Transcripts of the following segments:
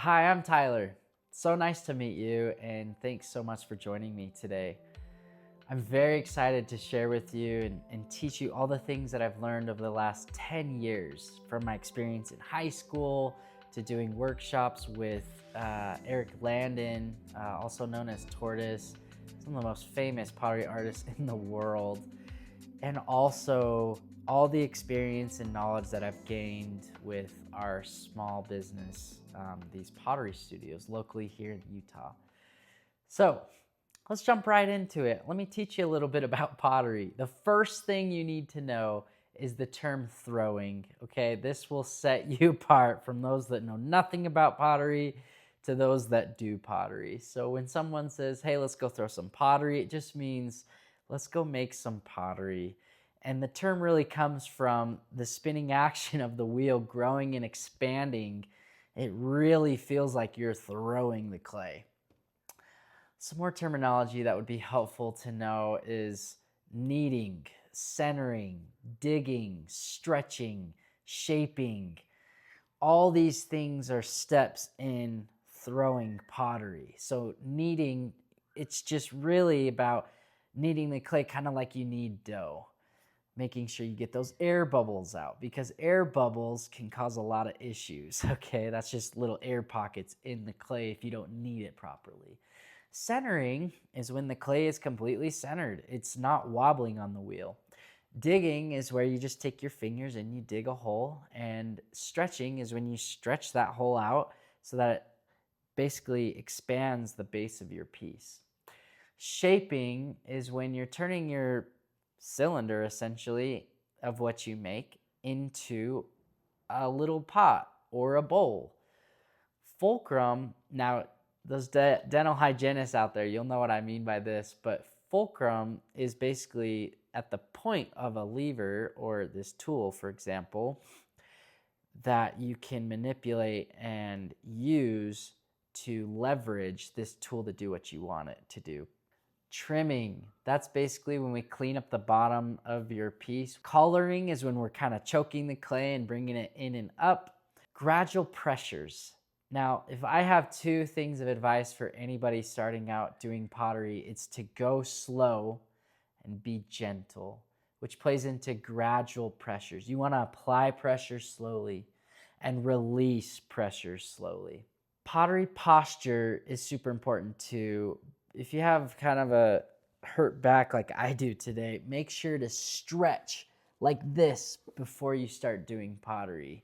Hi, I'm Tyler. So nice to meet you, and thanks so much for joining me today. I'm very excited to share with you and teach you all the things that I've learned over the last 10 years, from my experience in high school to doing workshops with Eric Landon, also known as Tortoise, some of the most famous pottery artists in the world, and also all the experience and knowledge that I've gained with our small business, these pottery studios locally here in Utah. So let's jump right into it. Let me teach you a little bit about pottery. The first thing you need to know is the term throwing, okay? This will set you apart from those that know nothing about pottery to those that do pottery. So when someone says, hey, let's go throw some pottery, it just means let's go make some pottery. And the term really comes from the spinning action of the wheel growing and expanding. It really feels like you're throwing the clay. Some more terminology that would be helpful to know is kneading, centering, digging, stretching, shaping. All these things are steps in throwing pottery. So kneading, it's just really about kneading the clay kind of like you knead dough. Making sure you get those air bubbles out, because air bubbles can cause a lot of issues, okay? That's just little air pockets in the clay if you don't knead it properly. Centering is when the clay is completely centered. It's not wobbling on the wheel. Digging is where you just take your fingers and you dig a hole, and stretching is when you stretch that hole out so that it basically expands the base of your piece. Shaping is when you're turning your cylinder, essentially, of what you make into a little pot or a bowl. Fulcrum, now those dental hygienists out there, you'll know what I mean by this, but fulcrum is basically at the point of a lever or this tool, for example, that you can manipulate and use to leverage this tool to do what you want it to do. Trimming, that's basically when we clean up the bottom of your piece. Coloring is when we're kind of choking the clay and bringing it in and up. Gradual pressures. Now, if I have two things of advice for anybody starting out doing pottery, it's to go slow and be gentle, which plays into gradual pressures. You want to apply pressure slowly and release pressure slowly. Pottery posture is super important too. If you have kind of a hurt back like I do today, make sure to stretch like this before you start doing pottery.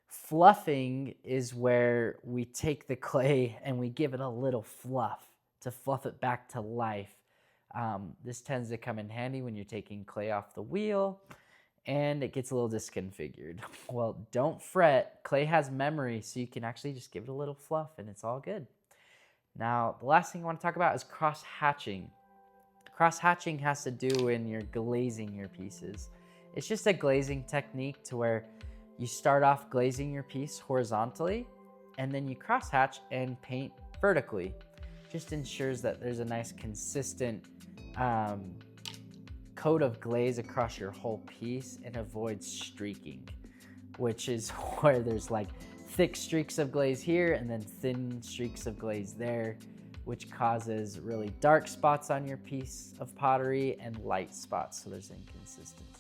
Fluffing is where we take the clay and we give it a little fluff to fluff it back to life. This tends to come in handy when you're taking clay off the wheel and it gets a little disconfigured. Well, don't fret. Clay has memory, so you can actually just give it a little fluff and it's all good. Now, the last thing I want to talk about is cross-hatching. Cross-hatching has to do when you're glazing your pieces. It's just a glazing technique to where you start off glazing your piece horizontally, and then you cross-hatch and paint vertically. Just ensures that there's a nice consistent coat of glaze across your whole piece and avoids streaking, which is where there's like thick streaks of glaze here and then thin streaks of glaze there, which causes really dark spots on your piece of pottery and light spots, so there's inconsistency.